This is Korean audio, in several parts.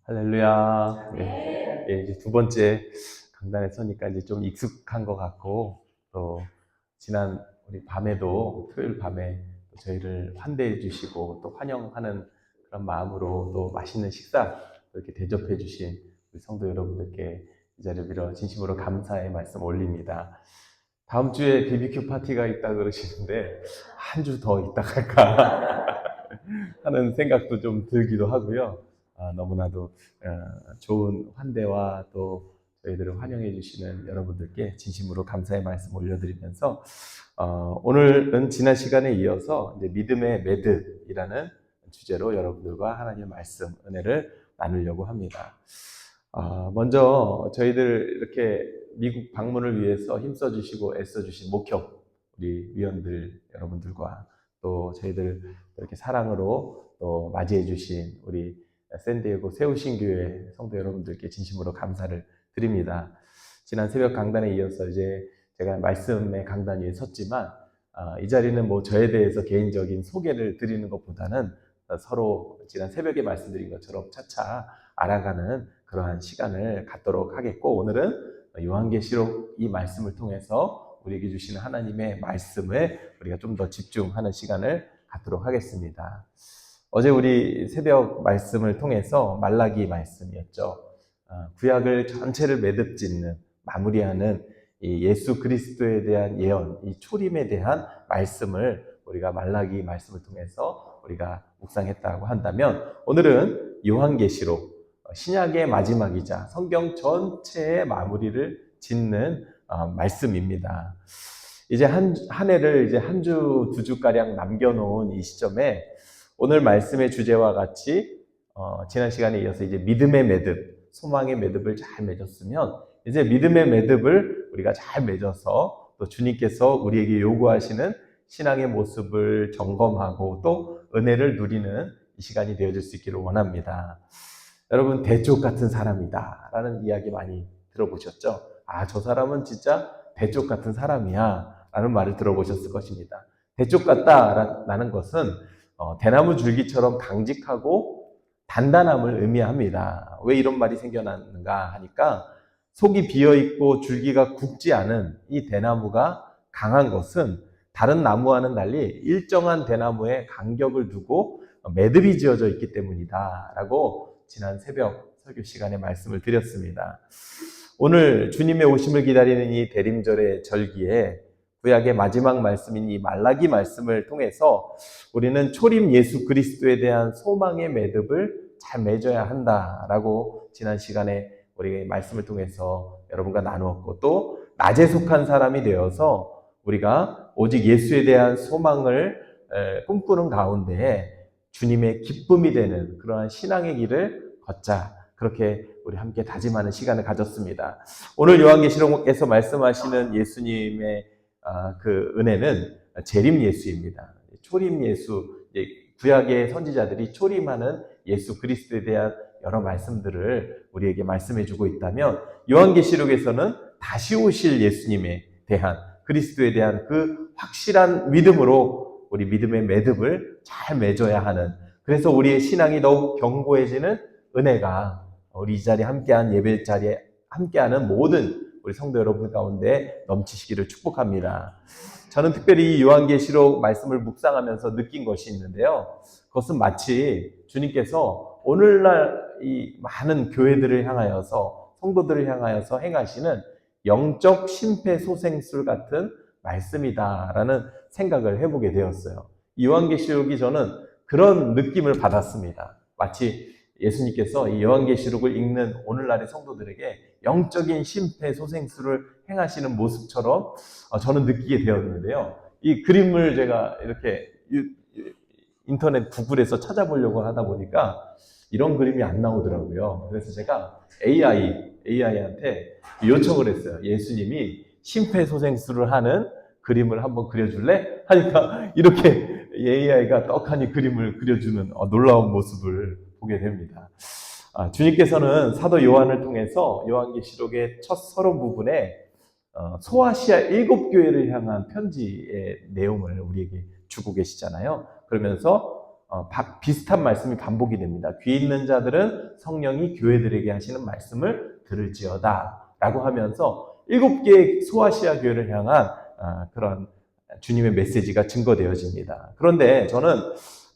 할렐루야. 네. 예, 이제 두 번째 강단에 서니까 이제 좀 익숙한 것 같고, 또, 지난 우리 밤에도, 토요일 밤에 또 저희를 환대해 주시고, 또 환영하는 그런 마음으로 또 맛있는 식사 이렇게 대접해 주신 우리 성도 여러분들께 이 자리를 빌어 진심으로 감사의 말씀 올립니다. 다음 주에 BBQ 파티가 있다 그러시는데, 한 주 더 있다 갈까 하는 생각도 좀 들기도 하고요. 너무나도 좋은 환대와 또 저희들을 환영해 주시는 여러분들께 진심으로 감사의 말씀 올려드리면서 오늘은 지난 시간에 이어서 이제 믿음의 매듭이라는 주제로 여러분들과 하나님의 말씀, 은혜를 나누려고 합니다. 먼저 저희들 이렇게 미국 방문을 위해서 힘써주시고 애써주신 목협 우리 위원들 여러분들과 또 저희들 이렇게 사랑으로 또 맞이해 주신 우리 샌디에고 세우신 교회 성도 여러분들께 진심으로 감사를 드립니다. 지난 새벽 강단에 이어서 이제 제가 말씀의 강단 위에 섰지만 이 자리는 뭐 저에 대해서 개인적인 소개를 드리는 것보다는 서로 지난 새벽에 말씀드린 것처럼 차차 알아가는 그러한 시간을 갖도록 하겠고, 오늘은 요한계시록 이 말씀을 통해서 우리에게 주시는 하나님의 말씀에 우리가 좀 더 집중하는 시간을 갖도록 하겠습니다. 어제 우리 새벽 말씀을 통해서 말라기 말씀이었죠. 구약을 전체를 매듭 짓는, 마무리하는 이 예수 그리스도에 대한 예언, 이 초림에 대한 말씀을 우리가 말라기 말씀을 통해서 우리가 묵상했다고 한다면, 오늘은 요한계시록, 신약의 마지막이자 성경 전체의 마무리를 짓는 말씀입니다. 이제 한 해를 이제 한 주, 두 주가량 남겨놓은 이 시점에 오늘 말씀의 주제와 같이 지난 시간에 이어서 이제 믿음의 매듭, 소망의 매듭을 잘 맺었으면 이제 믿음의 매듭을 우리가 잘 맺어서 또 주님께서 우리에게 요구하시는 신앙의 모습을 점검하고 또 은혜를 누리는 이 시간이 되어질 수 있기를 원합니다. 여러분, 대쪽 같은 사람이다 라는 이야기 많이 들어보셨죠? 저 사람은 진짜 대쪽 같은 사람이야 라는 말을 들어보셨을 것입니다. 대쪽 같다라는 것은 대나무 줄기처럼 강직하고 단단함을 의미합니다. 왜 이런 말이 생겨났는가 하니까, 속이 비어있고 줄기가 굵지 않은 이 대나무가 강한 것은 다른 나무와는 달리 일정한 대나무에 간격을 두고 매듭이 지어져 있기 때문이다 라고 지난 새벽 설교 시간에 말씀을 드렸습니다. 오늘 주님의 오심을 기다리는 이 대림절의 절기에 구약의 마지막 말씀인 이 말라기 말씀을 통해서 우리는 초림 예수 그리스도에 대한 소망의 매듭을 잘 맺어야 한다라고 지난 시간에 우리 말씀을 통해서 여러분과 나누었고, 또 낮에 속한 사람이 되어서 우리가 오직 예수에 대한 소망을 꿈꾸는 가운데 주님의 기쁨이 되는 그러한 신앙의 길을 걷자, 그렇게 우리 함께 다짐하는 시간을 가졌습니다. 오늘 요한계시록에서 말씀하시는 예수님의 그 은혜는 재림 예수입니다. 초림 예수, 구약의 선지자들이 초림하는 예수 그리스도에 대한 여러 말씀들을 우리에게 말씀해주고 있다면, 요한계시록에서는 다시 오실 예수님에 대한, 그리스도에 대한 그 확실한 믿음으로 우리 믿음의 매듭을 잘 맺어야 하는, 그래서 우리의 신앙이 더욱 견고해지는 은혜가 우리 이 자리에 함께한 예배 자리에 함께하는 모든 우리 성도 여러분 가운데 넘치시기를 축복합니다. 저는 특별히 이 요한계시록 말씀을 묵상하면서 느낀 것이 있는데요. 그것은 마치 주님께서 오늘날 이 많은 교회들을 향하여서, 성도들을 향하여서 행하시는 영적 심폐소생술 같은 말씀이다라는 생각을 해보게 되었어요. 이 요한계시록이 저는 그런 느낌을 받았습니다. 마치 예수님께서 이 요한계시록을 읽는 오늘날의 성도들에게 영적인 심폐소생술을 행하시는 모습처럼 저는 느끼게 되었는데요. 이 그림을 제가 이렇게 인터넷 구글에서 찾아보려고 하다 보니까 이런 그림이 안 나오더라고요. 그래서 제가 AI한테 요청을 했어요. 예수님이 심폐소생술을 하는 그림을 한번 그려줄래? 하니까 이렇게 AI가 떡하니 그림을 그려주는 놀라운 모습을 보게 됩니다. 주님께서는 사도 요한을 통해서 요한계시록의 첫 서론 부분에 소아시아 7교회를 향한 편지의 내용을 우리에게 주고 계시잖아요. 그러면서 비슷한 말씀이 반복이 됩니다. 귀 있는 자들은 성령이 교회들에게 하시는 말씀을 들을지어다 라고 하면서 7개의 소아시아 교회를 향한 그런 주님의 메시지가 증거되어집니다. 그런데 저는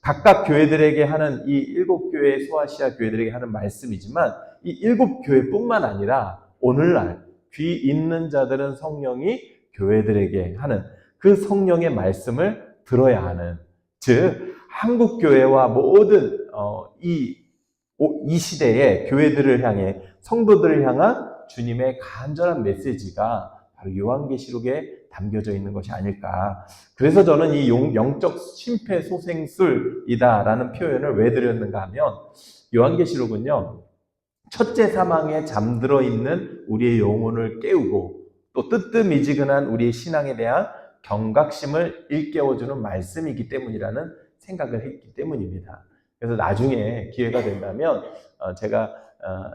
각각 교회들에게 하는 이 7교회 소아시아 교회들에게 하는 말씀이지만 이 7교회뿐만 아니라 오늘날 귀 있는 자들은 성령이 교회들에게 하는 그 성령의 말씀을 들어야 하는, 즉 한국 교회와 모든 이 시대의 교회들을 향해 성도들을 향한 주님의 간절한 메시지가 바로 요한계시록에 담겨져 있는 것이 아닐까. 그래서 저는 이 영적 심폐소생술이다라는 표현을 왜 드렸는가 하면, 요한계시록은요, 첫째 사망에 잠들어 있는 우리의 영혼을 깨우고 또 뜨뜻미지근한 우리의 신앙에 대한 경각심을 일깨워주는 말씀이기 때문이라는 생각을 했기 때문입니다. 그래서 나중에 기회가 된다면 제가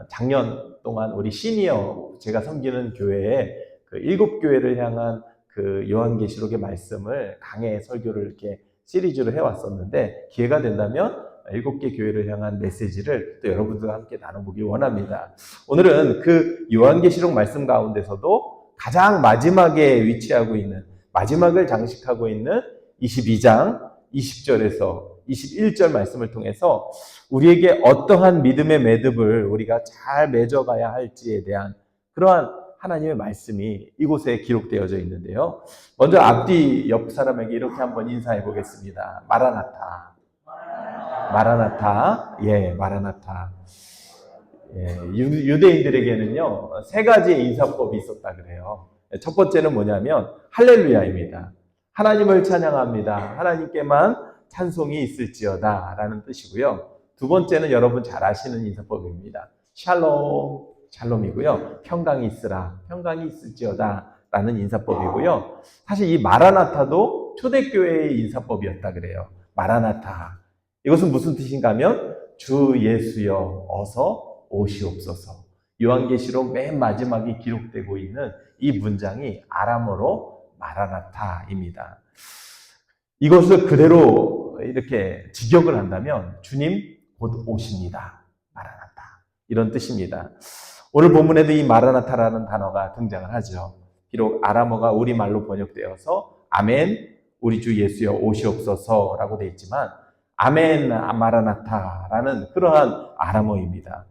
작년 동안 우리 시니어 제가 섬기는 교회에 그 7교회를 향한 그 요한계시록의 말씀을 강해 설교를 이렇게 시리즈로 해왔었는데, 기회가 된다면 7개 교회를 향한 메시지를 또 여러분들과 함께 나눠보기 원합니다. 오늘은 그 요한계시록 말씀 가운데서도 가장 마지막에 위치하고 있는, 마지막을 장식하고 있는 22장 20절에서 21절 말씀을 통해서 우리에게 어떠한 믿음의 매듭을 우리가 잘 맺어가야 할지에 대한 그러한 하나님의 말씀이 이곳에 기록되어져 있는데요. 먼저 앞뒤 옆 사람에게 이렇게 한번 인사해 보겠습니다. 마라나타. 마라나타. 예, 마라나타. 예, 유대인들에게는요, 3가지의 인사법이 있었다 그래요. 첫 번째는 뭐냐면 할렐루야입니다. 하나님을 찬양합니다. 하나님께만 찬송이 있을지어다 라는 뜻이고요. 두 번째는 여러분 잘 아시는 인사법입니다. 샬롬, 샬롬이고요. 평강이 있으라, 평강이 있을지어다 라는 인사법이고요. 사실 이 마라나타도 초대교회의 인사법이었다 그래요. 마라나타. 이것은 무슨 뜻인가 하면 주 예수여 어서 오시옵소서. 요한계시록 맨 마지막에 기록되고 있는 이 문장이 아람어로 마라나타입니다. 이것을 그대로 이렇게 직역을 한다면 주님 곧 오십니다. 마라나타. 이런 뜻입니다. 오늘 본문에도 이 마라나타라는 단어가 등장을 하죠. 비록 아람어가 우리말로 번역되어서 아멘, 우리 주 예수여 오시옵소서라고 되어 있지만 아멘 마라나타라는 그러한 아람어입니다.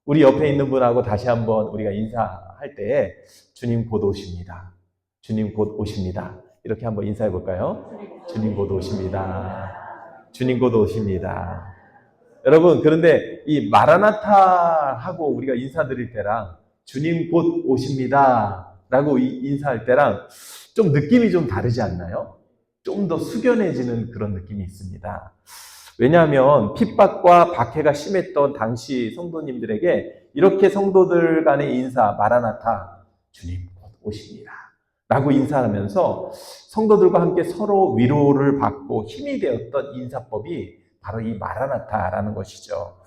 우리 옆에 있는 분하고 다시 한번 우리가 인사할 때에 주님 곧 오십니다. 주님 곧 오십니다. 이렇게 한번 인사해 볼까요? 주님 곧 오십니다. 주님 곧 오십니다. 여러분, 그런데 이 마라나타 하고 우리가 인사드릴 때랑 주님 곧 오십니다 라고 인사할 때랑 좀 느낌이 좀 다르지 않나요? 좀 더 숙연해지는 그런 느낌이 있습니다. 왜냐하면 핍박과 박해가 심했던 당시 성도님들에게 이렇게 성도들 간의 인사, 마라나타, 주님 곧 오십니다 라고 인사하면서 성도들과 함께 서로 위로를 받고 힘이 되었던 인사법이 바로 이 마라나타라는 것이죠.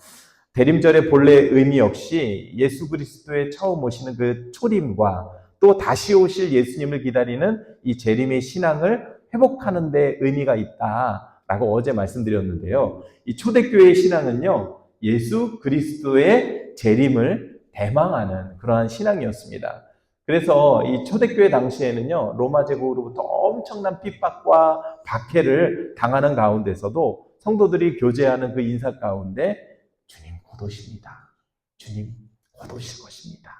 대림절의 본래 의미 역시 예수 그리스도의 처음 오시는 그 초림과 또 다시 오실 예수님을 기다리는 이 재림의 신앙을 회복하는 데 의미가 있다라고 어제 말씀드렸는데요. 이 초대교회의 신앙은요, 예수 그리스도의 재림을 대망하는 그러한 신앙이었습니다. 그래서 이 초대교회 당시에는요, 로마 제국으로부터 엄청난 핍박과 박해를 당하는 가운데서도 성도들이 교제하는 그 인사 가운데 주님 곧 오십니다. 주님 곧 오실 것입니다.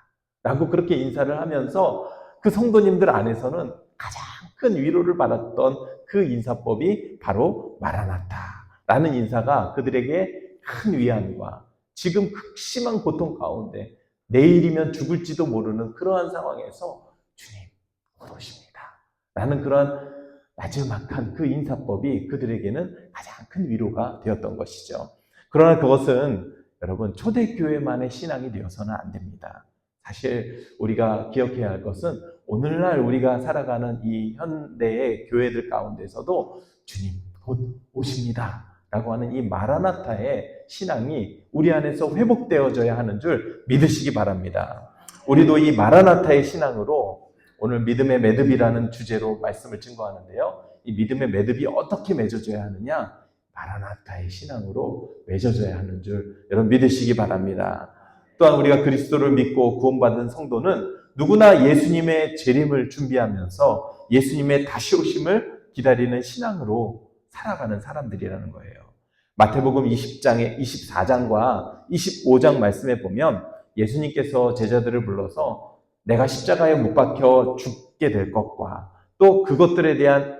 라고 그렇게 인사를 하면서 그 성도님들 안에서는 가장 큰 위로를 받았던 그 인사법이 바로 마라나타라는 인사가 그들에게 큰 위안과 지금 극심한 고통 가운데 내일이면 죽을지도 모르는 그러한 상황에서 주님 곧 오십니다 라는 그러한 마지막한 그 인사법이 그들에게는 가장 큰 위로가 되었던 것이죠. 그러나 그것은 여러분 초대교회만의 신앙이 되어서는 안 됩니다. 사실 우리가 기억해야 할 것은 오늘날 우리가 살아가는 이 현대의 교회들 가운데서도 주님 곧 오십니다 라고 하는 이 마라나타의 신앙이 우리 안에서 회복되어져야 하는 줄 믿으시기 바랍니다. 우리도 이 마라나타의 신앙으로 오늘 믿음의 매듭이라는 주제로 말씀을 증거하는데요. 이 믿음의 매듭이 어떻게 맺어져야 하느냐? 마라나타의 신앙으로 맺어져야 하는 줄 여러분 믿으시기 바랍니다. 또한 우리가 그리스도를 믿고 구원받은 성도는 누구나 예수님의 재림을 준비하면서 예수님의 다시 오심을 기다리는 신앙으로 살아가는 사람들이라는 거예요. 마태복음 24장과 25장 말씀에 보면 예수님께서 제자들을 불러서 내가 십자가에 못 박혀 죽게 될 것과 또 그것들에 대한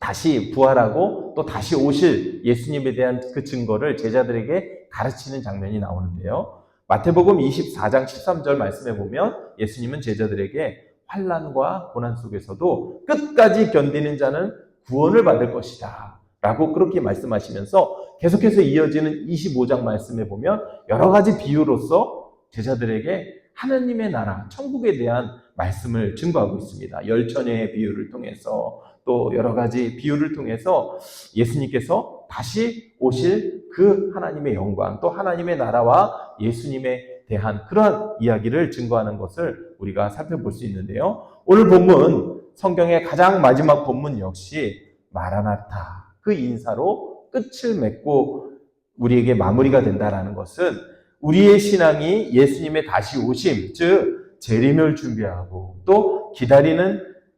다시 부활하고 또 다시 오실 예수님에 대한 그 증거를 제자들에게 가르치는 장면이 나오는데요. 마태복음 24장 13절 말씀에 보면 예수님은 제자들에게 환난과 고난 속에서도 끝까지 견디는 자는 구원을 받을 것이다 라고 그렇게 말씀하시면서 계속해서 이어지는 25장 말씀에 보면 여러 가지 비유로서 제자들에게 하나님의 나라, 천국에 대한 말씀을 증거하고 있습니다. 열처녀의 비유를 통해서 또 여러 가지 비유를 통해서 예수님께서 다시 오실 그 하나님의 영광, 또 하나님의 나라와 예수님에 대한 그러한 이야기를 증거하는 것을 우리가 살펴볼 수 있는데요. 오늘 본문, 성경의 가장 마지막 본문 역시 마라나타, 그 인사로 끝을 맺고 우리에게 마무리가 된다는 것은 우리의 신앙이 예수님의 다시 오심, 즉 재림을 준비하고 또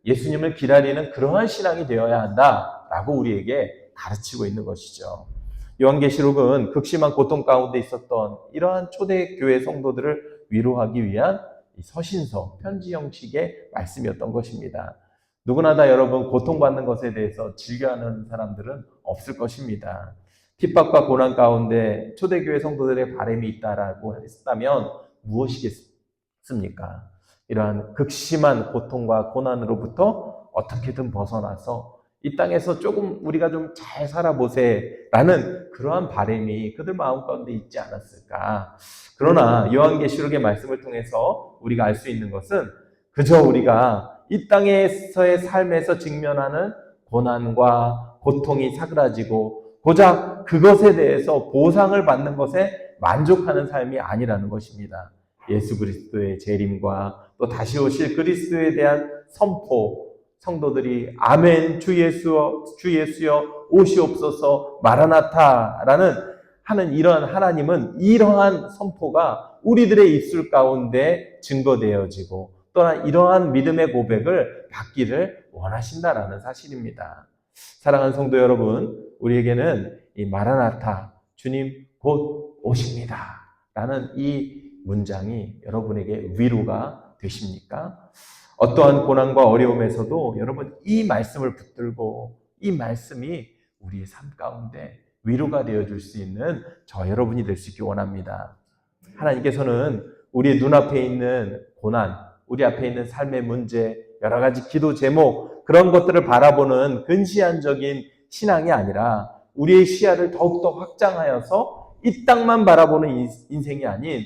예수님을 기다리는 그러한 신앙이 되어야 한다라고 우리에게 가르치고 있는 것이죠. 요한계시록은 극심한 고통 가운데 있었던 이러한 초대교회 성도들을 위로하기 위한 서신서, 편지 형식의 말씀이었던 것입니다. 누구나 다 여러분 고통받는 것에 대해서 즐겨하는 사람들은 없을 것입니다. 핍박과 고난 가운데 초대교회 성도들의 바람이 있다라고 했다면 무엇이겠습니까? 이러한 극심한 고통과 고난으로부터 어떻게든 벗어나서 이 땅에서 조금 우리가 좀 잘 살아보세라는 그러한 바람이 그들 마음 가운데 있지 않았을까. 그러나 요한계시록의 말씀을 통해서 우리가 알 수 있는 것은 그저 우리가 이 땅에서의 삶에서 직면하는 고난과 고통이 사그라지고 고작 그것에 대해서 보상을 받는 것에 만족하는 삶이 아니라는 것입니다. 예수 그리스도의 재림과 또 다시 오실 그리스도에 대한 선포, 성도들이 아멘 주 예수여 오시옵소서 마라나타라는 하는 이러한 하나님은 이러한 선포가 우리들의 입술 가운데 증거되어지고 또한 이러한 믿음의 고백을 받기를 원하신다라는 사실입니다. 사랑하는 성도 여러분, 우리에게는 이 마라나타, 주님 곧 오십니다 라는 이 문장이 여러분에게 위로가 되십니까? 어떠한 고난과 어려움에서도 여러분 이 말씀을 붙들고 이 말씀이 우리의 삶 가운데 위로가 되어줄 수 있는 저 여러분이 될 수 있기 원합니다. 하나님께서는 우리 눈앞에 있는 고난, 우리 앞에 있는 삶의 문제, 여러 가지 기도 제목, 그런 것들을 바라보는 근시안적인 신앙이 아니라 우리의 시야를 더욱더 확장하여서 이 땅만 바라보는 인생이 아닌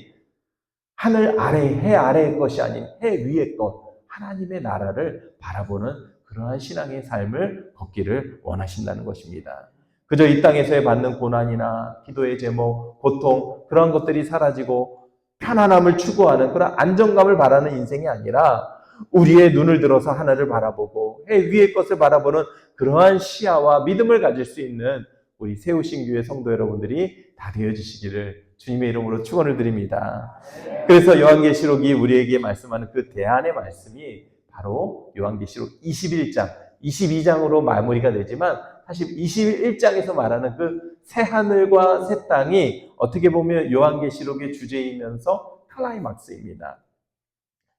하늘 아래, 해 아래의 것이 아닌 해 위의 것, 하나님의 나라를 바라보는 그러한 신앙의 삶을 걷기를 원하신다는 것입니다. 그저 이 땅에서의 받는 고난이나 기도의 제목, 고통, 그런 것들이 사라지고 편안함을 추구하는 그런 안정감을 바라는 인생이 아니라 우리의 눈을 들어서 하늘을 바라보고 해 위의 것을 바라보는 그러한 시야와 믿음을 가질 수 있는 우리 세우신 교회 성도 여러분들이 다 되어주시기를 주님의 이름으로 축원을 드립니다. 그래서 요한계시록이 우리에게 말씀하는 그 대안의 말씀이 바로 요한계시록 21장, 22장으로 마무리가 되지만 사실 21장에서 말하는 그 새 하늘과 새 땅이 어떻게 보면 요한계시록의 주제이면서 클라이막스입니다.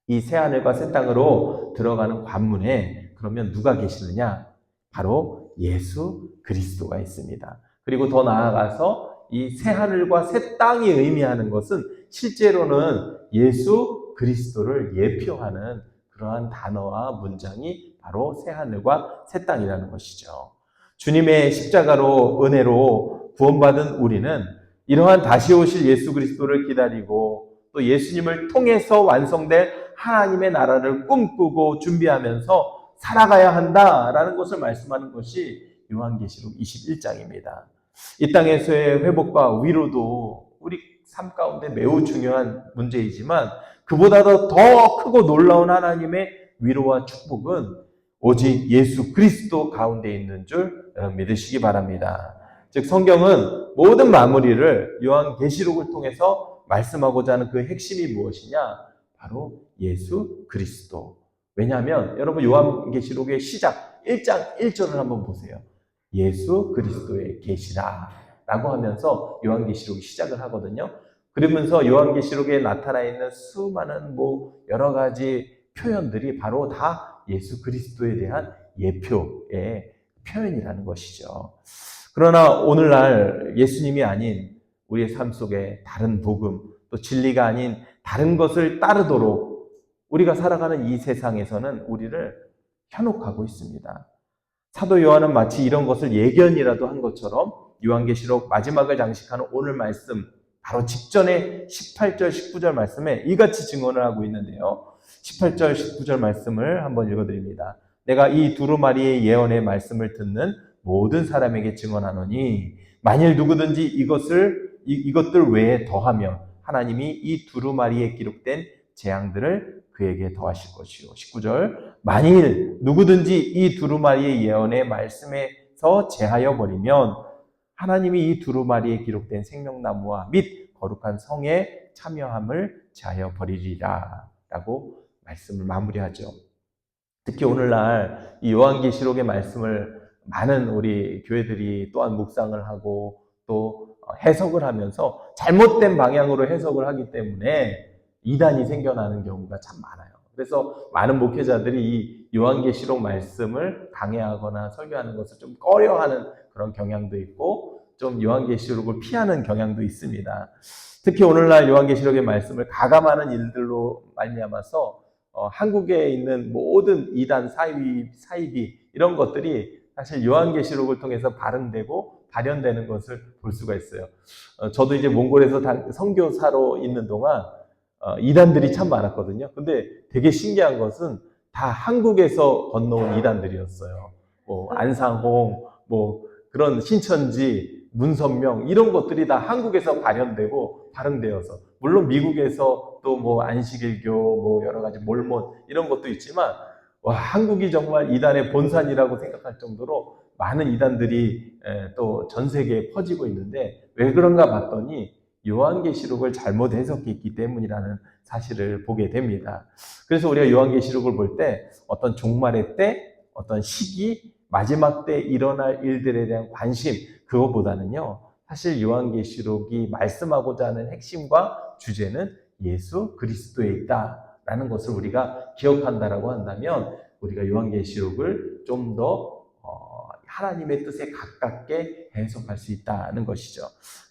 이 새 하늘과 새 땅으로 들어가는 관문에 그러면 누가 계시느냐? 바로 예수 그리스도가 있습니다. 그리고 더 나아가서 이 새 하늘과 새 땅이 의미하는 것은 실제로는 예수 그리스도를 예표하는 그러한 단어와 문장이 바로 새 하늘과 새 땅이라는 것이죠. 주님의 십자가로 은혜로 구원받은 우리는 이러한 다시 오실 예수 그리스도를 기다리고 또 예수님을 통해서 완성될 하나님의 나라를 꿈꾸고 준비하면서 살아가야 한다라는 것을 말씀하는 것이 요한계시록 21장입니다. 이 땅에서의 회복과 위로도 우리 삶 가운데 매우 중요한 문제이지만 그보다도 더 크고 놀라운 하나님의 위로와 축복은 오직 예수 그리스도 가운데 있는 줄 여러분 믿으시기 바랍니다. 즉 성경은 모든 마무리를 요한계시록을 통해서 말씀하고자 하는 그 핵심이 무엇이냐? 바로 예수 그리스도. 왜냐하면 여러분 요한계시록의 시작 1장 1절을 한번 보세요. 예수 그리스도의 계시라 라고 하면서 요한계시록이 시작을 하거든요. 그러면서 요한계시록에 나타나 있는 수많은 여러 가지 표현들이 바로 다 예수 그리스도에 대한 예표의 표현이라는 것이죠. 그러나 오늘날 예수님이 아닌 우리의 삶 속에 다른 복음, 또 진리가 아닌 다른 것을 따르도록 우리가 살아가는 이 세상에서는 우리를 현혹하고 있습니다. 사도 요한은 마치 이런 것을 예견이라도 한 것처럼 요한계시록 마지막을 장식하는 오늘 말씀 바로 직전에 18절, 19절 말씀에 이같이 증언을 하고 있는데요. 18절, 19절 말씀을 한번 읽어드립니다. 내가 이 두루마리의 예언의 말씀을 듣는 모든 사람에게 증언하노니 만일 누구든지 이것들 외에 더하면 하나님이 이 두루마리에 기록된 재앙들을 그에게 더하실 것이요. 19절 만일 누구든지 이 두루마리의 예언의 말씀에서 제하여 버리면 하나님이 이 두루마리에 기록된 생명나무와 및 거룩한 성에 참여함을 제하여 버리리라 라고 말씀을 마무리하죠. 특히 오늘날 이 요한계시록의 말씀을 많은 우리 교회들이 또한 묵상을 하고 또 해석을 하면서 잘못된 방향으로 해석을 하기 때문에 이단이 생겨나는 경우가 참 많아요. 그래서 많은 목회자들이 이 요한계시록 말씀을 강해하거나 설교하는 것을 좀 꺼려하는 그런 경향도 있고 좀 요한계시록을 피하는 경향도 있습니다. 특히 오늘날 요한계시록의 말씀을 가감하는 일들로 말미암아서 한국에 있는 모든 이단, 사이비 이런 것들이 사실 요한계시록을 통해서 발흥되고 발현되는 것을 볼 수가 있어요. 저도 이제 몽골에서 선교사로 있는 동안 이단들이 참 많았거든요. 근데 되게 신기한 것은 다 한국에서 건너온 이단들이었어요. 안상홍, 그런 신천지, 문선명 이런 것들이 다 한국에서 발현되고 발흥되어서 물론 미국에서 또 안식일교, 여러 가지 몰몬 이런 것도 있지만 한국이 정말 이단의 본산이라고 생각할 정도로 많은 이단들이 또 전 세계에 퍼지고 있는데 왜 그런가 봤더니 요한계시록을 잘못 해석했기 때문이라는 사실을 보게 됩니다. 그래서 우리가 요한계시록을 볼 때 어떤 종말의 때, 어떤 시기, 마지막 때 일어날 일들에 대한 관심 그거보다는요. 사실 요한계시록이 말씀하고자 하는 핵심과 주제는 예수 그리스도에 있다라는 것을 우리가 기억한다라고 한다면 우리가 요한계시록을 좀 더 하나님의 뜻에 가깝게 해석할 수 있다는 것이죠.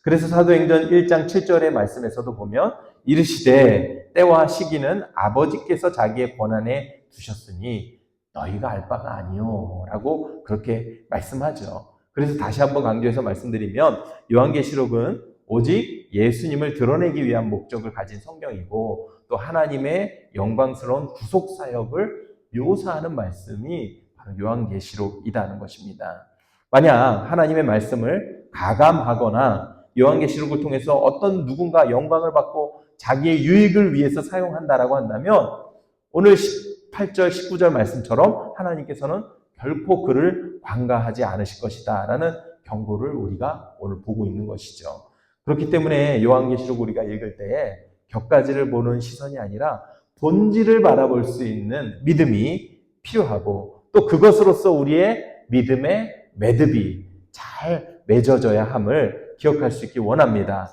그래서 사도행전 1장 7절의 말씀에서도 보면 이르시되 때와 시기는 아버지께서 자기의 권한에 두셨으니 너희가 알 바가 아니요 라고 그렇게 말씀하죠. 그래서 다시 한번 강조해서 말씀드리면 요한계시록은 오직 예수님을 드러내기 위한 목적을 가진 성경이고 또 하나님의 영광스러운 구속사역을 묘사하는 말씀이 바로 요한계시록이라는 것입니다. 만약 하나님의 말씀을 가감하거나 요한계시록을 통해서 어떤 누군가 영광을 받고 자기의 유익을 위해서 사용한다라고 한다면 오늘 18절, 19절 말씀처럼 하나님께서는 결코 그를 관가하지 않으실 것이다 라는 경고를 우리가 오늘 보고 있는 것이죠. 그렇기 때문에 요한계시록 우리가 읽을 때에 격가지를 보는 시선이 아니라 본질을 바라볼 수 있는 믿음이 필요하고 또 그것으로서 우리의 믿음의 매듭이 잘 맺어져야 함을 기억할 수 있기 원합니다.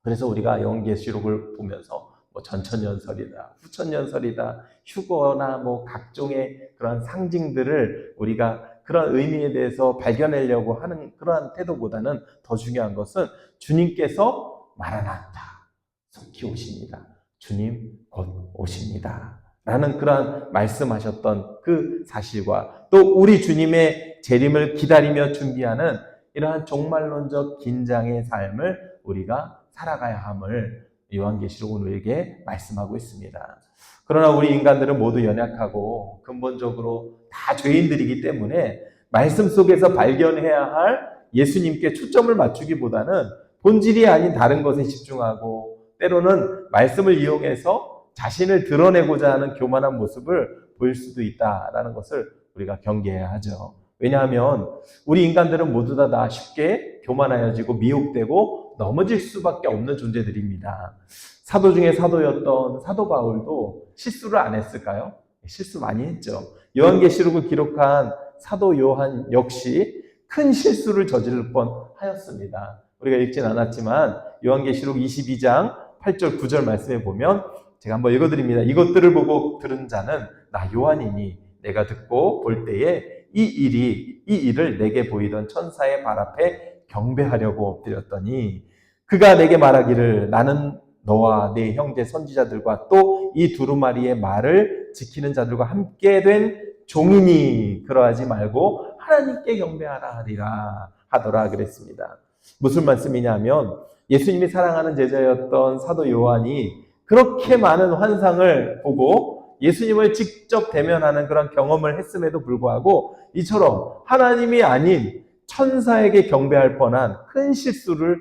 그래서 우리가 요한계시록을 보면서 전천년설이다, 후천년설이다, 휴거나 각종의 그런 상징들을 우리가 그런 의미에 대해서 발견하려고 하는 그러한 태도보다는 더 중요한 것은 주님께서 마라나타, 속히 오십니다. 주님 곧 오십니다. 라는 그러한 말씀하셨던 그 사실과 또 우리 주님의 재림을 기다리며 준비하는 이러한 종말론적 긴장의 삶을 우리가 살아가야 함을 요한계시록은 우리에게 말씀하고 있습니다. 그러나 우리 인간들은 모두 연약하고 근본적으로 다 죄인들이기 때문에 말씀 속에서 발견해야 할 예수님께 초점을 맞추기보다는 본질이 아닌 다른 것에 집중하고 때로는 말씀을 이용해서 자신을 드러내고자 하는 교만한 모습을 보일 수도 있다라는 것을 우리가 경계해야 하죠. 왜냐하면 우리 인간들은 모두 다 쉽게 교만하여지고 미혹되고 넘어질 수밖에 없는 존재들입니다. 사도 중에 사도였던 사도 바울도 실수를 안 했을까요? 실수 많이 했죠. 요한계시록을 기록한 사도 요한 역시 큰 실수를 저지를 뻔하였습니다. 우리가 읽진 않았지만 요한계시록 22장 8절 9절 말씀에 보면 제가 한번 읽어드립니다. 이것들을 보고 들은 자는 나 요한이니 내가 듣고 볼 때에 이 일을 내게 보이던 천사의 발 앞에 경배하려고 엎드렸더니 그가 내게 말하기를 나는 너와 네 형제 선지자들과 또 이 두루마리의 말을 지키는 자들과 함께 된 종이니 그러하지 말고 하나님께 경배하라 하리라 하더라 그랬습니다. 무슨 말씀이냐면 예수님이 사랑하는 제자였던 사도 요한이 그렇게 많은 환상을 보고 예수님을 직접 대면하는 그런 경험을 했음에도 불구하고 이처럼 하나님이 아닌 천사에게 경배할 뻔한 큰 실수를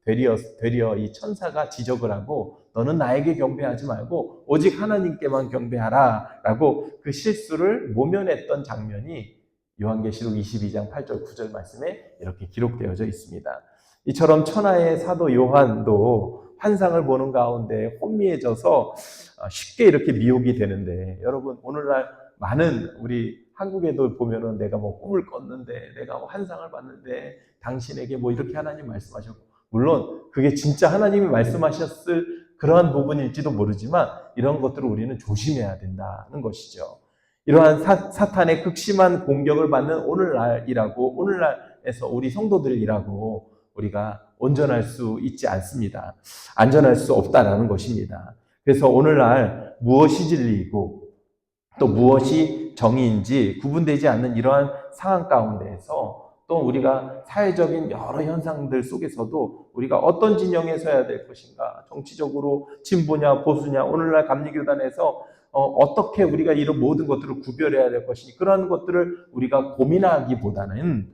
되려 이 천사가 지적을 하고 너는 나에게 경배하지 말고 오직 하나님께만 경배하라 라고 그 실수를 모면했던 장면이 요한계시록 22장 8절 9절 말씀에 이렇게 기록되어져 있습니다. 이처럼 천하의 사도 요한도 환상을 보는 가운데 혼미해져서 쉽게 이렇게 미혹이 되는데 여러분 오늘날 많은 우리 한국에도 보면은 내가 뭐 꿈을 꿨는데 내가 뭐 환상을 봤는데 당신에게 뭐 이렇게 하나님 말씀하셨고 물론 그게 진짜 하나님이 말씀하셨을 그러한 부분일지도 모르지만 이런 것들을 우리는 조심해야 된다는 것이죠. 이러한 사탄의 극심한 공격을 받는 오늘날에서 우리 성도들이라고 우리가 온전할 수 있지 않습니다. 안전할 수 없다라는 것입니다. 그래서 오늘날 무엇이 진리이고 또 무엇이 정의인지 구분되지 않는 이러한 상황 가운데에서 또 우리가 사회적인 여러 현상들 속에서도 우리가 어떤 진영에 서야 될 것인가, 정치적으로 진보냐 보수냐, 오늘날 감리교단에서 어떻게 우리가 이런 모든 것들을 구별해야 될 것인지 그런 것들을 우리가 고민하기보다는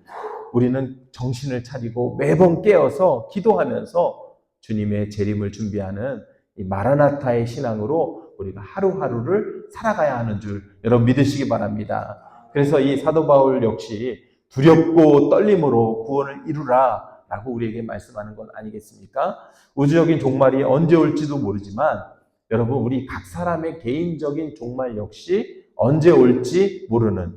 우리는 정신을 차리고 매번 깨어서 기도하면서 주님의 재림을 준비하는 이 마라나타의 신앙으로 우리가 하루하루를 살아가야 하는 줄 여러분 믿으시기 바랍니다. 그래서 이 사도 바울 역시 두렵고 떨림으로 구원을 이루라 라고 우리에게 말씀하는 건 아니겠습니까? 우주적인 종말이 언제 올지도 모르지만 여러분 우리 각 사람의 개인적인 종말 역시 언제 올지 모르는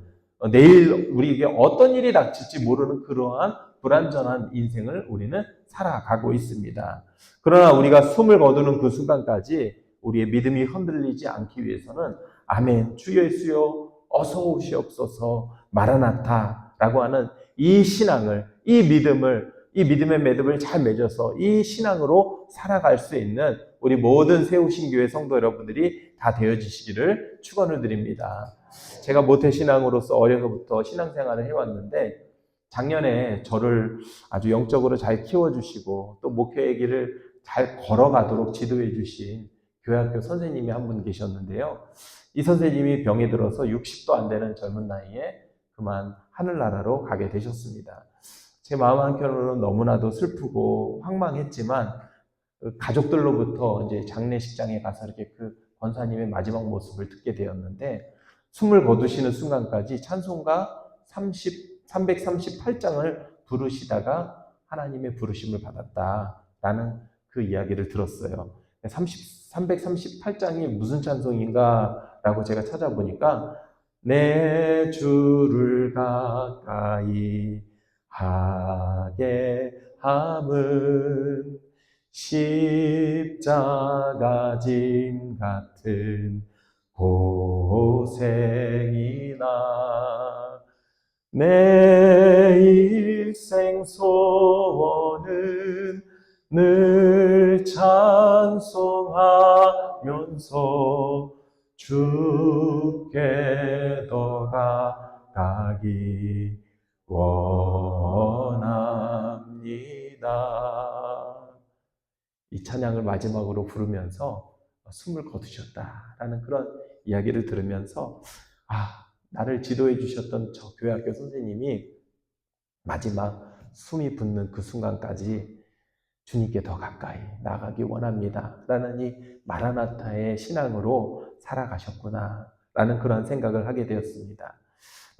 내일 우리에게 어떤 일이 닥칠지 모르는 그러한 불안전한 인생을 우리는 살아가고 있습니다. 그러나 우리가 숨을 거두는 그 순간까지 우리의 믿음이 흔들리지 않기 위해서는 아멘 주 예수여 어서 오시옵소서 마라나타 라고 하는 이 신앙을 이 믿음의 매듭을 잘 맺어서 이 신앙으로 살아갈 수 있는 우리 모든 세우신 교회 성도 여러분들이 다 되어지시기를 축원을 드립니다. 제가 모태신앙으로서 어려서부터 신앙생활을 해왔는데 작년에 저를 아주 영적으로 잘 키워주시고 또 목회의 길을 잘 걸어가도록 지도해 주신 교회학교 선생님이 한 분 계셨는데요. 이 선생님이 병이 들어서 60도 안 되는 젊은 나이에 그만 하늘나라로 가게 되셨습니다. 제 마음 한켠으로는 너무나도 슬프고 황망했지만 가족들로부터 이제 장례식장에 가서 이렇게 그 권사님의 마지막 모습을 듣게 되었는데 숨을 거두시는 순간까지 찬송가 338장을 부르시다가 하나님의 부르심을 받았다라는 그 이야기를 들었어요. 338장이 무슨 찬송인가라고 제가 찾아보니까 내 주를 가까이 하게 함은 십자가 짐 같은 고생이나 내 일생 소원은 늘 찬송하면서 주께 더 가까이 원합니다. 이 찬양을 마지막으로 부르면서 숨을 거두셨다라는 그런 이야기를 들으면서 나를 지도해 주셨던 저 교회학교 선생님이 마지막 숨이 붙는 그 순간까지 주님께 더 가까이 나가기 원합니다 라는 이 마라나타의 신앙으로 살아가셨구나 라는 그런 생각을 하게 되었습니다.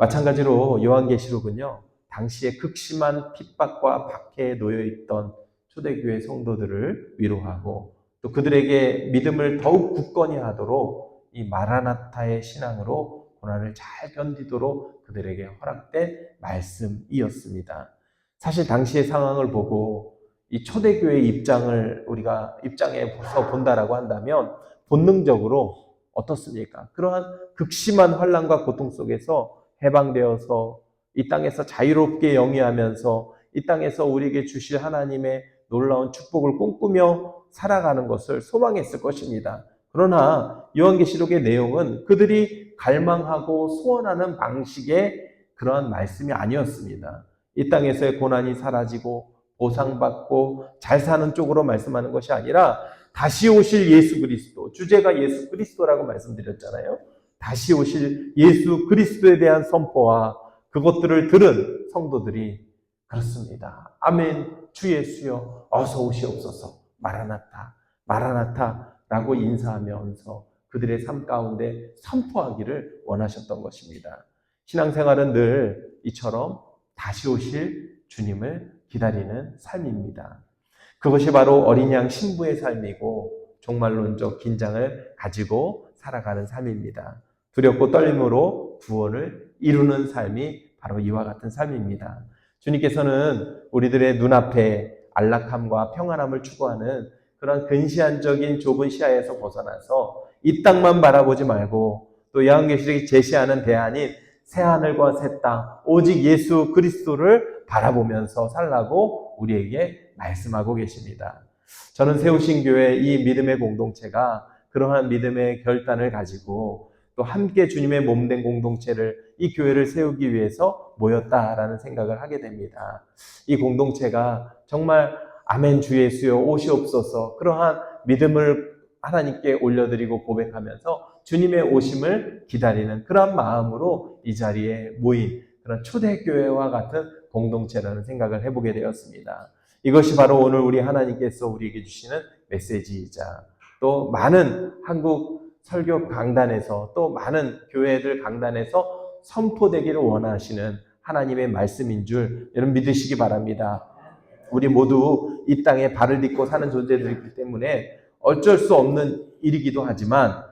마찬가지로 요한계시록은요, 당시에 극심한 핍박과 박해에 놓여 있던 초대교회 성도들을 위로하고 또 그들에게 믿음을 더욱 굳건히 하도록 이 마라나타의 신앙으로 고난을 잘 견디도록 그들에게 허락된 말씀이었습니다. 사실 당시의 상황을 보고 이 초대교회의 입장을 우리가 입장에서 본다라고 한다면 본능적으로 어떻습니까? 그러한 극심한 환난과 고통 속에서 해방되어서 이 땅에서 자유롭게 영위하면서 이 땅에서 우리에게 주실 하나님의 놀라운 축복을 꿈꾸며 살아가는 것을 소망했을 것입니다. 그러나 요한계시록의 내용은 그들이 갈망하고 소원하는 방식의 그러한 말씀이 아니었습니다. 이 땅에서의 고난이 사라지고 보상받고 잘 사는 쪽으로 말씀하는 것이 아니라 다시 오실 예수 그리스도, 주제가 예수 그리스도라고 말씀드렸잖아요. 다시 오실 예수 그리스도에 대한 선포와 그것들을 들은 성도들이 그렇습니다. 아멘, 주 예수여 어서 오시옵소서, 마라나타, 마라나타라고 인사하면서 그들의 삶 가운데 선포하기를 원하셨던 것입니다. 신앙생활은 늘 이처럼 다시 오실 주님을 기다리는 삶입니다. 그것이 바로 어린 양 신부의 삶이고 종말론적 긴장을 가지고 살아가는 삶입니다. 두렵고 떨림으로 구원을 이루는 삶이 바로 이와 같은 삶입니다. 주님께서는 우리들의 눈앞에 안락함과 평안함을 추구하는 그런 근시안적인 좁은 시야에서 벗어나서 이 땅만 바라보지 말고 또 요한계시록이 제시하는 대안인 새하늘과 새 땅, 오직 예수 그리스도를 바라보면서 살라고 우리에게 말씀하고 계십니다. 저는 세우신 교회 이 믿음의 공동체가 그러한 믿음의 결단을 가지고 또 함께 주님의 몸된 공동체를 이 교회를 세우기 위해서 모였다라는 생각을 하게 됩니다. 이 공동체가 정말 아멘 주 예수여 오시옵소서 그러한 믿음을 하나님께 올려드리고 고백하면서 주님의 오심을 기다리는 그런 마음으로 이 자리에 모인 그런 초대교회와 같은 공동체라는 생각을 해보게 되었습니다. 이것이 바로 오늘 우리 하나님께서 우리에게 주시는 메시지이자 또 많은 한국 설교 강단에서 또 많은 교회들 강단에서 선포되기를 원하시는 하나님의 말씀인 줄 여러분 믿으시기 바랍니다. 우리 모두 이 땅에 발을 딛고 사는 존재들이기 때문에 어쩔 수 없는 일이기도 하지만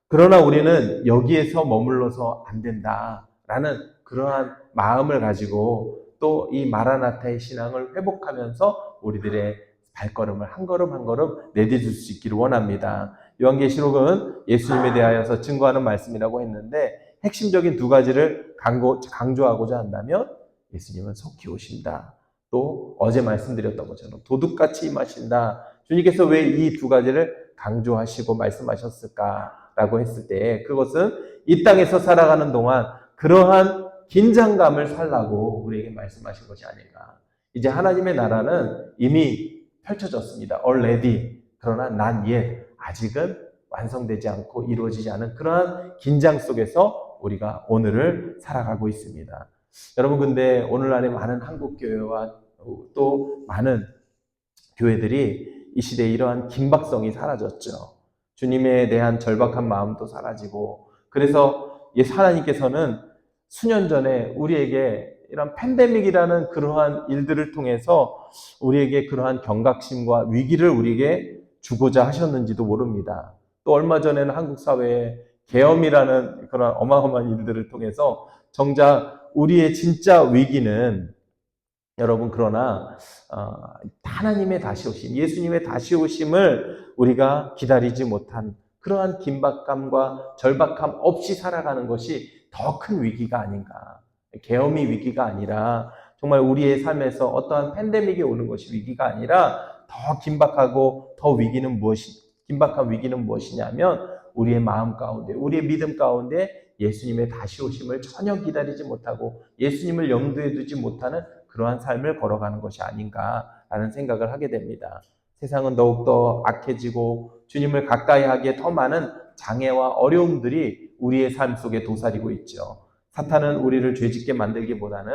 그러나 우리는 여기에서 머물러서 안 된다라는 그러한 마음을 가지고 또 이 마라나타의 신앙을 회복하면서 우리들의 발걸음을 한 걸음 한 걸음 내딛을 수 있기를 원합니다. 요한계시록은 예수님에 대하여서 증거하는 말씀이라고 했는데 핵심적인 두 가지를 강조하고자 한다면 예수님은 속히 오신다. 또 어제 말씀드렸던 것처럼 도둑같이 임하신다. 주님께서 왜 이 두 가지를 강조하시고 말씀하셨을까라고 했을 때 그것은 이 땅에서 살아가는 동안 그러한 긴장감을 살라고 우리에게 말씀하신 것이 아닌가. 이제 하나님의 나라는 이미 펼쳐졌습니다. already. 그러나 not yet. 아직은 완성되지 않고 이루어지지 않은 그러한 긴장 속에서 우리가 오늘을 살아가고 있습니다. 여러분 근데 오늘날에 많은 한국교회와 또 많은 교회들이 이 시대에 이러한 긴박성이 사라졌죠. 주님에 대한 절박한 마음도 사라지고 그래서 하나님께서는 수년 전에 우리에게 이런 팬데믹이라는 그러한 일들을 통해서 우리에게 그러한 경각심과 위기를 우리에게 주고자 하셨는지도 모릅니다. 또 얼마 전에는 한국 사회에 계엄이라는 그런 어마어마한 일들을 통해서 정작 우리의 진짜 위기는 여러분 그러나 하나님의 다시 오심, 예수님의 다시 오심을 우리가 기다리지 못한 그러한 긴박감과 절박함 없이 살아가는 것이 더 큰 위기가 아닌가. 계엄이 위기가 아니라 정말 우리의 삶에서 어떠한 팬데믹이 오는 것이 위기가 아니라 더 긴박하고 더 긴박한 위기는 무엇이냐면 우리의 마음 가운데, 우리의 믿음 가운데 예수님의 다시 오심을 전혀 기다리지 못하고 예수님을 염두에 두지 못하는 그러한 삶을 걸어가는 것이 아닌가라는 생각을 하게 됩니다. 세상은 더욱더 악해지고 주님을 가까이 하기에 더 많은 장애와 어려움들이 우리의 삶 속에 도사리고 있죠. 사탄은 우리를 죄짓게 만들기보다는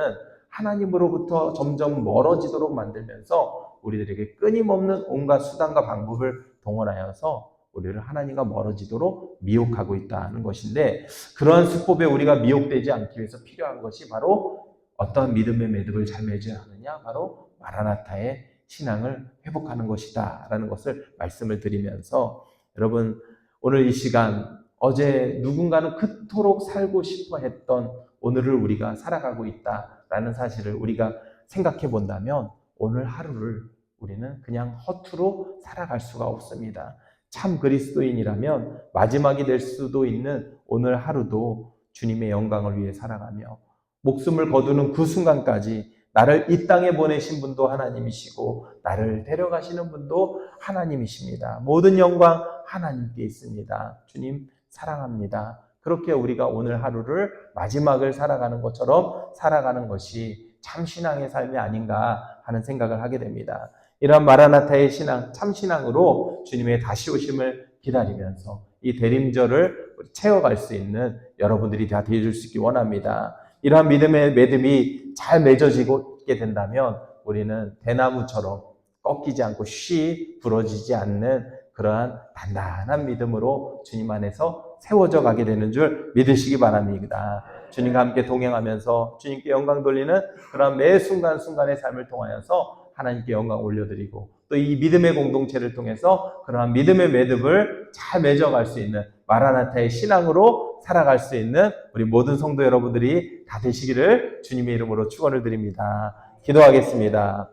하나님으로부터 점점 멀어지도록 만들면서 우리들에게 끊임없는 온갖 수단과 방법을 동원하여서 우리를 하나님과 멀어지도록 미혹하고 있다는 것인데, 그러한 수법에 우리가 미혹되지 않기 위해서 필요한 것이 바로 어떤 믿음의 매듭을 잘 맺어야 하느냐? 바로 마라나타의 신앙을 회복하는 것이다 라는 것을 말씀을 드리면서, 여러분 오늘 이 시간, 어제 누군가는 그토록 살고 싶어 했던 오늘을 우리가 살아가고 있다라는 사실을 우리가 생각해 본다면, 오늘 하루를 우리는 그냥 허투루 살아갈 수가 없습니다. 참 그리스도인이라면 마지막이 될 수도 있는 오늘 하루도 주님의 영광을 위해 살아가며, 목숨을 거두는 그 순간까지 나를 이 땅에 보내신 분도 하나님이시고 나를 데려가시는 분도 하나님이십니다. 모든 영광 하나님께 있습니다. 주님 사랑합니다. 그렇게 우리가 오늘 하루를 마지막을 살아가는 것처럼 살아가는 것이 참 신앙의 삶이 아닌가 하는 생각을 하게 됩니다. 이러한 마라나타의 신앙, 참 신앙으로 주님의 다시 오심을 기다리면서 이 대림절을 채워갈 수 있는 여러분들이 다 되어줄 수 있기 원합니다. 이러한 믿음의 매듭이 잘 맺어지게 된다면 우리는 대나무처럼 꺾이지 않고 쉬 부러지지 않는 그러한 단단한 믿음으로 주님 안에서 세워져 가게 되는 줄 믿으시기 바랍니다. 주님과 함께 동행하면서 주님께 영광 돌리는 그러한 매 순간순간의 삶을 통하여서 하나님께 영광 올려드리고, 또 이 믿음의 공동체를 통해서 그러한 믿음의 매듭을 잘 맺어갈 수 있는 마라나타의 신앙으로 살아갈 수 있는 우리 모든 성도 여러분들이 다 되시기를 주님의 이름으로 축원을 드립니다. 기도하겠습니다.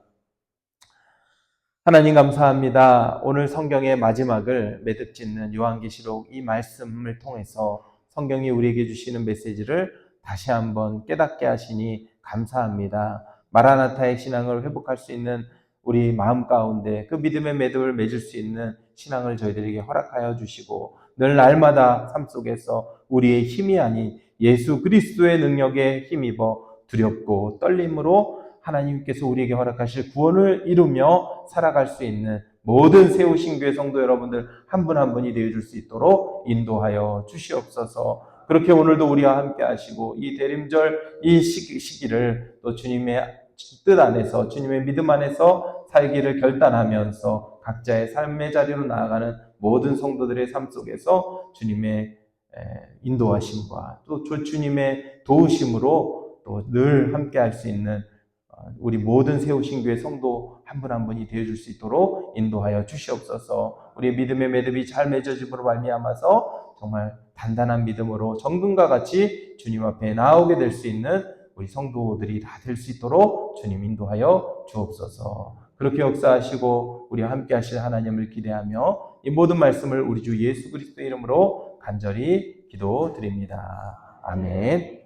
하나님 감사합니다. 오늘 성경의 마지막을 매듭 짓는 요한계시록 이 말씀을 통해서 성경이 우리에게 주시는 메시지를 다시 한번 깨닫게 하시니 감사합니다. 마라나타의 신앙을 회복할 수 있는 우리 마음 가운데 그 믿음의 매듭을 맺을 수 있는 신앙을 저희들에게 허락하여 주시고, 늘 날마다 삶 속에서 우리의 힘이 아닌 예수 그리스도의 능력에 힘입어 두렵고 떨림으로 하나님께서 우리에게 허락하실 구원을 이루며 살아갈 수 있는 모든 세우신 교회 성도 여러분들 한 분 한 분이 되어줄 수 있도록 인도하여 주시옵소서. 그렇게 오늘도 우리와 함께 하시고 이 대림절 이 시기를 또 주님의 뜻 안에서, 주님의 믿음 안에서 살기를 결단하면서 각자의 삶의 자리로 나아가는 모든 성도들의 삶 속에서 주님의 인도하심과 또 주님의 도우심으로 또 늘 함께 할 수 있는 우리 모든 세우신 교회 성도 한 분 한 분이 되어줄 수 있도록 인도하여 주시옵소서. 우리의 믿음의 매듭이 잘 맺어짐으로 말미암아서 정말 단단한 믿음으로 정금과 같이 주님 앞에 나오게 될 수 있는 우리 성도들이 다 될 수 있도록 주님 인도하여 주옵소서. 그렇게 역사하시고 우리와 함께 하실 하나님을 기대하며 이 모든 말씀을 우리 주 예수 그리스도의 이름으로 간절히 기도드립니다. 아멘.